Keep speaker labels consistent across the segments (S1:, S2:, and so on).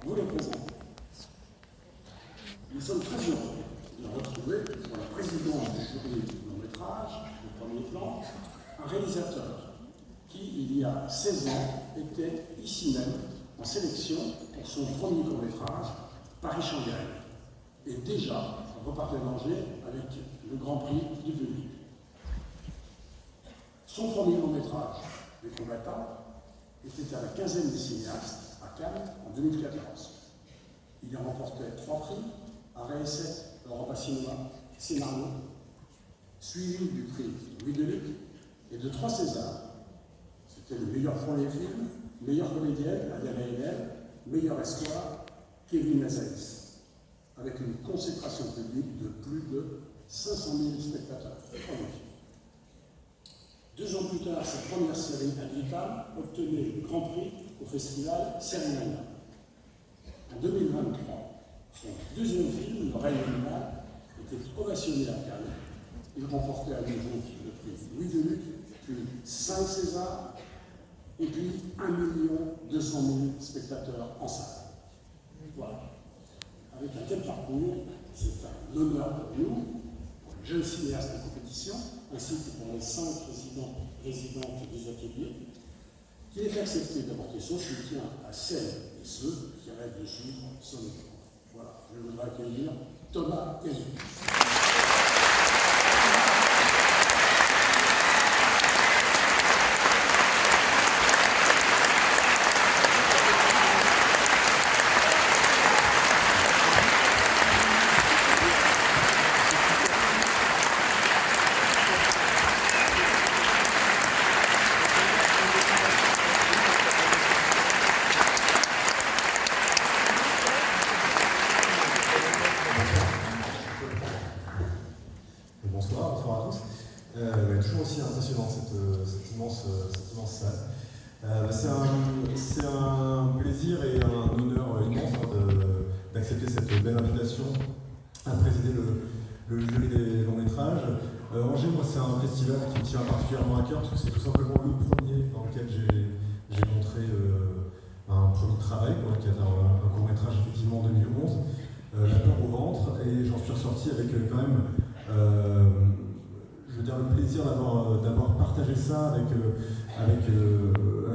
S1: vous les présenter. Nous sommes très heureux de retrouver pour la présidente du jury du long-métrage, le premier plan, un réalisateur qui, il y a 16 ans, était ici même en sélection pour son premier court-métrage, Paris-Shanghai, et déjà repartait d'Angers avec le Grand Prix du public. Son premier long-métrage, Les Combattants, était à la 15e des cinéastes à Cannes en 2014. Il y remportait 3 prix, Arrêt Essai, Europa Cinéma, Scénario, suivi du prix Louis Deluc et de 3 Césars. C'était le meilleur premier film, meilleure comédienne, Adèle Haenel, meilleur espoir, Kevin Azaïs, avec une consécration publique de plus de 500 000 spectateurs. 2 ans plus tard, sa première série Ad Vitam obtenait le Grand Prix au festival Cerimania. En 2023, son deuxième film, Le règne animal, était ovationné à Cannes. Il remportait à nouveau le prix Louis Deluc, puis 5 Césars, et puis 1 200 000 spectateurs en salle. Voilà. Avec un tel parcours, c'est un honneur pour nous, pour les jeunes cinéastes en compétition, ainsi que pour les 5 résidentes des ateliers, qu'il est accepté d'apporter son soutien à celles et ceux qui rêvent de suivre son écran. Voilà, je voudrais accueillir Thomas Caillou.
S2: Toujours aussi impressionnant cette immense salle. C'est un plaisir et un honneur immense d'accepter cette belle invitation à présider le jury des longs métrages. Angers, moi, c'est un festival qui me tient particulièrement à cœur parce que c'est tout simplement le premier dans lequel j'ai montré un premier travail, qui est un court métrage effectivement en 2011, La peur au ventre, et j'en suis ressorti avec quand même je veux dire le plaisir d'avoir partagé ça avec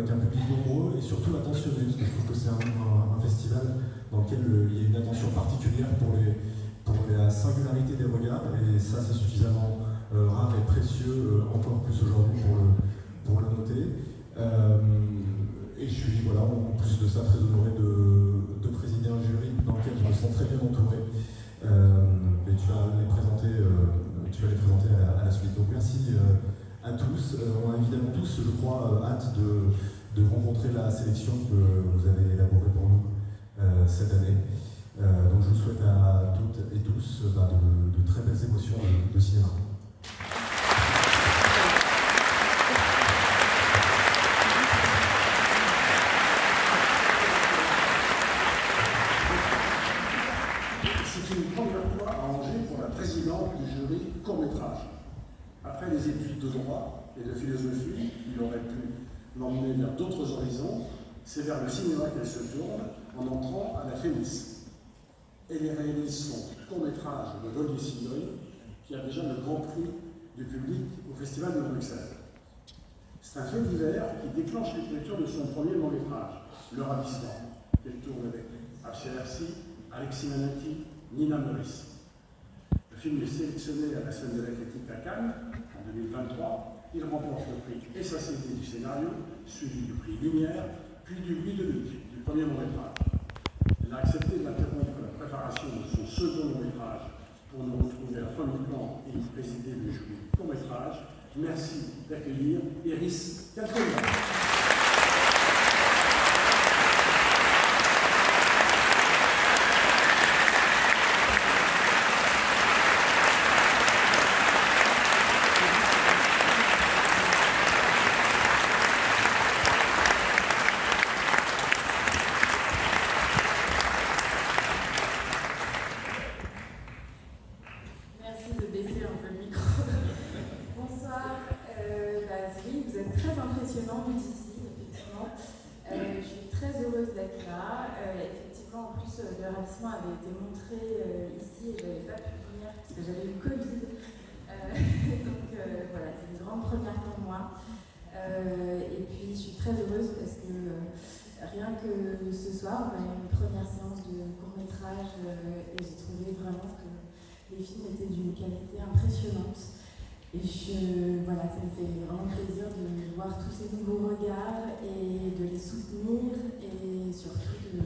S2: un public nombreux et surtout attentionné, parce que je trouve que c'est un festival dans lequel il y a une attention particulière pour la singularité des regards, et ça c'est suffisamment rare et précieux, encore plus aujourd'hui pour le noter. Et je suis en plus de ça très honoré de présider un jury dans lequel je me sens très bien entouré. Et tu vas les présenter à la suite. Donc merci à tous. On a évidemment tous, je crois, hâte de rencontrer la sélection que vous avez élaborée pour nous cette année. Donc je vous souhaite à toutes et tous de très belles émotions de cinéma.
S1: C'est une première fois à Angers pour la présidente du jury court-métrage. Après les études de droit et de philosophie, qui auraient pu l'emmener vers d'autres horizons, c'est vers le cinéma qu'elle se tourne en entrant à la FENIS. Elle y réalise son court-métrage Le vol des cigognes, qui a déjà le grand prix du public au Festival de Bruxelles. C'est un fait divers qui déclenche l'écriture de son premier long-métrage, Le ravissement, qu'elle tourne avec Afsher Hersi, Alexis Manati, Nina Meurice. Le film est sélectionné à la Semaine de la critique à Cannes en 2023. Il remporte le prix Et Société du scénario, suivi du prix Lumière, puis du Louis Deluc, du premier long-métrage. Elle a accepté d'interrompre la préparation de son second long-métrage pour nous retrouver à premier plan et présider le jury court-métrage. Merci d'accueillir Iris Calcona.
S3: Bonsoir, oui, vous êtes très impressionnant ici. de Ravissement avait été montré ici et je n'avais pas pu venir parce que j'avais eu le Covid. Donc voilà, c'est une grande première pour moi. Et puis je suis très heureuse parce que rien que ce soir, on a eu une première séance de court-métrage et j'ai trouvé vraiment que les films étaient d'une qualité impressionnante. Et voilà, ça me fait vraiment plaisir de voir tous ces nouveaux regards et de les soutenir et surtout de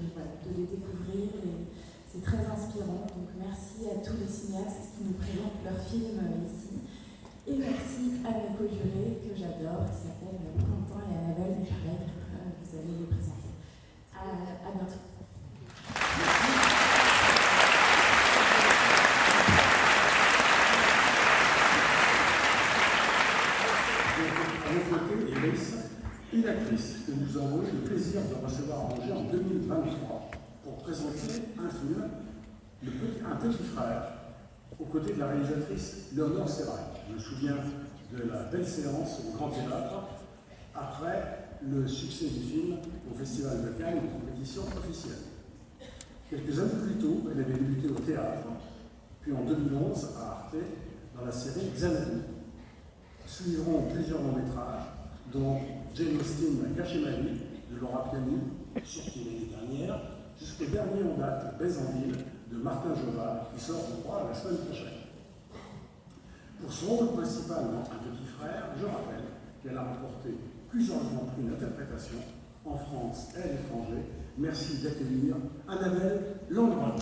S3: les découvrir. Et c'est très inspirant. Donc merci à tous les cinéastes qui nous présentent leurs films ici. Et merci à mes co-jurés que j'adore, qui s'appellent Quentin et Annabelle, mes collègues. Vous allez les présenter. À bientôt.
S1: Une actrice que nous avons eu le plaisir de recevoir à Angers en 2023 pour présenter un film, Un petit frère, aux côtés de la réalisatrice Léonore Serrail. Je me souviens de la belle séance au Grand Théâtre après le succès du film au Festival de Cannes en compétition officielle. Quelques années plus tôt, elle avait débuté au théâtre, puis en 2011 à Arte dans la série Xanadu. Suivront plusieurs longs métrages, dont Jane Austen a caché ma vie de Laura Piani, sorti l'année dernière, jusqu'au dernier en date, Baise en ville, de Martin Joval, qui sort, je crois, la semaine prochaine. Pour son rôle principal dans Un petit frère, je rappelle qu'elle a remporté plusieurs grands prix d'interprétation en France et à l'étranger. Merci d'accueillir Annabelle Landron.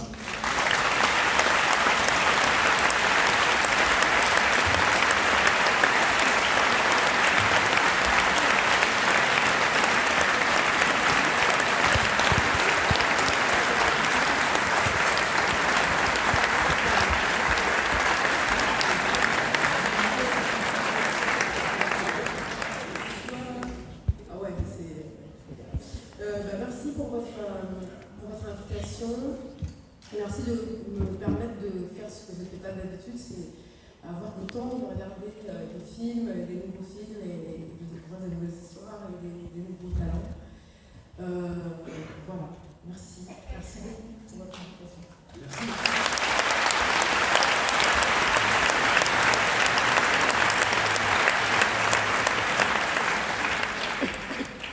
S4: Merci pour votre invitation. Merci de me permettre de faire ce que je ne fais pas d'habitude, c'est avoir le temps de regarder des films, des nouveaux films, et de découvrir des nouvelles histoires et des nouveaux talents. Voilà, merci. Merci beaucoup pour votre invitation.
S1: Merci.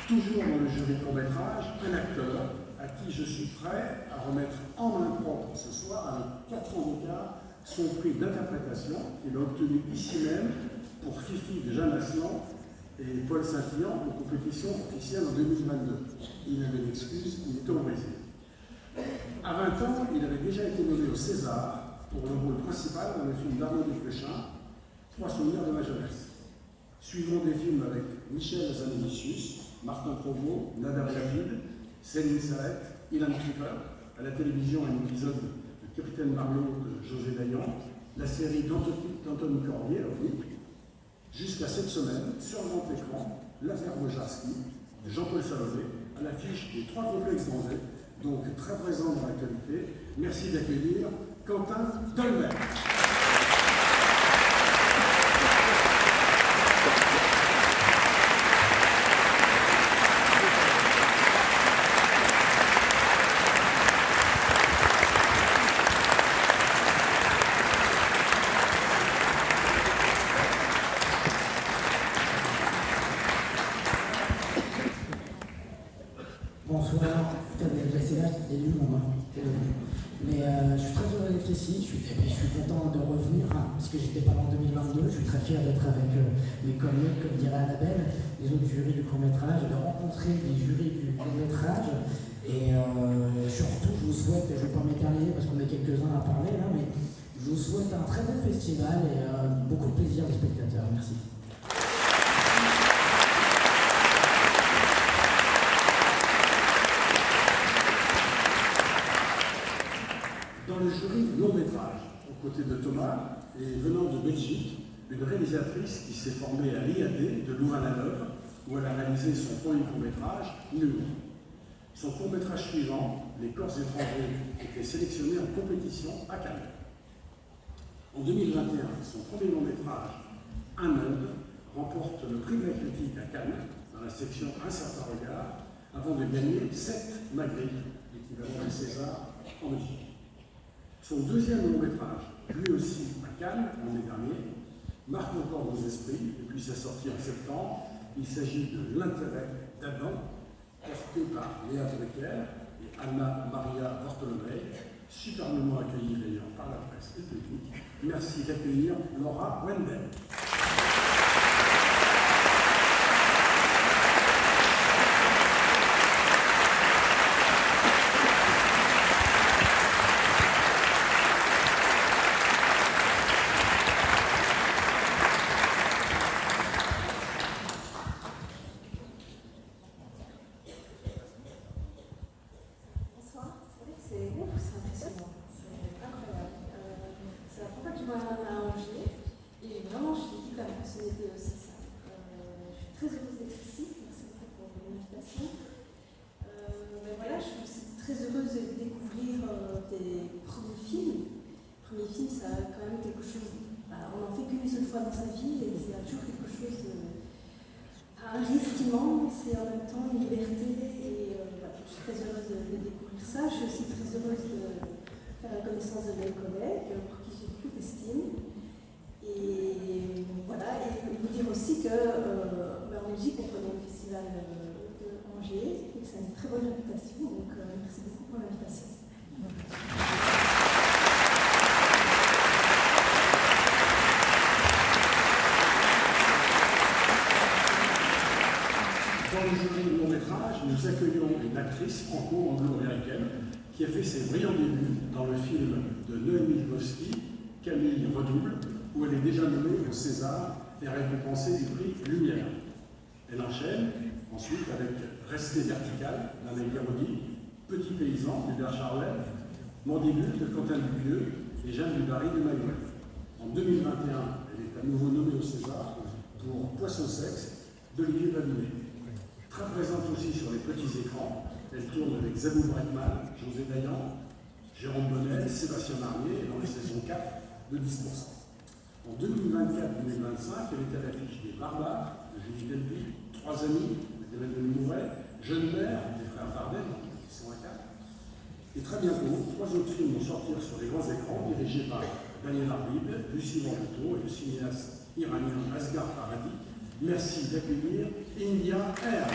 S1: Toujours dans le jury court-métrage, un acteur à qui je suis prêt à remettre en main propre ce soir, avec 4 ans d'écart, son prix d'interprétation qu'il a obtenu ici même pour Fifi de Jeanne Aslan et Paul Saint-Yan en compétition officielle en 2022. Il avait l'excuse, il était au Brésil. À 20 ans, il avait déjà été nommé au César pour le rôle principal dans le film d'Arnaud Desplechin, 3 souvenirs de ma jeunesse. Suivront des films avec Michel Zanavicius, Martin Provost, Nader Lapide, Céline Salette, Ilan Cooper, à la télévision un épisode de Capitaine Marlowe de José Dayan, la série d'Anthony Cordier, OVNI, jusqu'à cette semaine, sur le grand écran, L'affaire Bojarski, de Jean-Paul Salové, à l'affiche des 3 complexes d'Angers, donc très présent dans l'actualité. Merci d'accueillir Quentin Dolmer.
S5: Bonsoir, je suis très heureux d'être ici, je suis content de revenir, parce que j'étais pas là en 2022, je suis très fier d'être avec mes collègues, comme dirait Annabelle, les autres jurys du court-métrage, de rencontrer les jurys du court-métrage, et surtout je vous souhaite, je ne vais pas m'éterniser parce qu'on est quelques-uns à parler là, mais je vous souhaite un très bon festival et beaucoup de plaisir aux spectateurs. Merci.
S1: Dans le jury long métrage, aux côtés de Thomas, et venant de Belgique, une réalisatrice qui s'est formée à l'IAD de Louvain-la-Neuve, où elle a réalisé son premier court-métrage, Nul. Son court-métrage suivant, Les corps étrangers, était sélectionné en compétition à Cannes. En 2021, son premier long-métrage, Un monde, remporte le prix de la critique à Cannes, dans la section Un certain regard, avant de gagner 7 Magritte, l'équivalent du César, en Belgique. Son deuxième long métrage, lui aussi à Cannes, l'année dernière, marque encore nos esprits depuis sa sortie en septembre. Il s'agit de L'intérêt d'Adam, porté par Léa Drucker et Anna Maria Vortolomei, superbement accueilli d'ailleurs par la presse et le public. Merci d'accueillir Laura Wendel.
S6: Dans sa vie, et c'est toujours quelque chose un risque immense et en même temps une liberté, et voilà, je suis très heureuse de découvrir ça. Je suis aussi très heureuse de faire la connaissance de mes collègues pour qui j'ai beaucoup d'estime, et voilà, et vous dire aussi que en Belgique on connaît le festival de Angers et que c'est une très bonne invitation, donc merci beaucoup pour l'invitation.
S1: Dans le jury de long métrage, nous accueillons une actrice franco-anglo-américaine qui a fait ses brillants débuts dans le film de Noémie Lvovsky, Camille Redouble, où elle est déjà nommée au César et récompensée du prix Lumière. Elle enchaîne ensuite avec Rester vertical d'Anaïs Guéraudy, Petit paysan d'Hubert Charlet, Mandibule de Quentin Dupieux et Jeanne Dubarry de Maïwenn. En 2021, elle est à nouveau nommée au César pour Poisson sexe d'Olivier Babinet. Très présente aussi sur les petits écrans, elle tourne avec Zabou Bretman, José Dayan, Jérôme Bonnel, Sébastien Marnier dans les saisons 4 de 10%. En 2024-2025, elle est à l'affiche des Barbares de Julie Delpy, Trois amis d'Emmanuel Mouret, Jeune mère des frères Dardenne, qui sont à 4. Et très bientôt, 3 autres films vont sortir sur les grands écrans, dirigés par Daniel Arbib, Lucie Morbeto et le cinéaste iranien Asghar Farhadi. Merci d'accueillir India Air.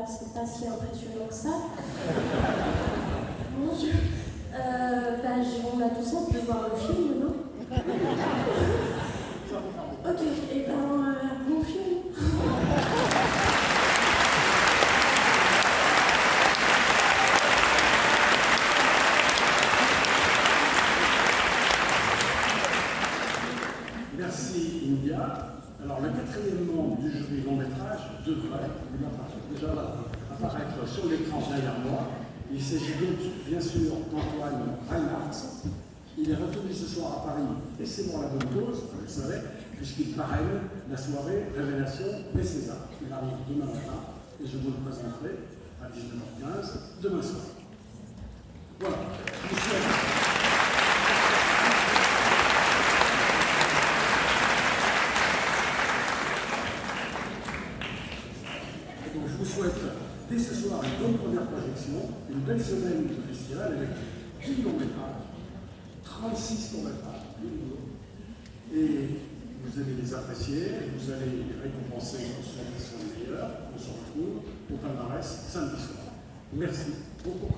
S6: C'est pas si impressionnant que ça. Mon Dieu. On a tous hâte de voir le film, non? Ok, et mon film.
S1: Merci India. Alors le 4e membre du jury long métrage devrait déjà apparaître sur l'écran derrière moi. Il s'agit bien sûr d'Antoine Reinhardt. Il est retenu ce soir à Paris, et c'est pour la bonne cause, vous le savez, puisqu'il parraine la soirée Révélation des Césars. Il arrive demain matin et je vous le présenterai à 19h15 demain soir. Voilà. Je vous souhaite dès ce soir une bonne première projection, une belle semaine de festival avec 10 longs métrages, 36 longs métrages, et vous allez les apprécier, vous allez les récompenser ceux qui sont les meilleurs. On se retrouve au palmarès samedi soir. Merci beaucoup.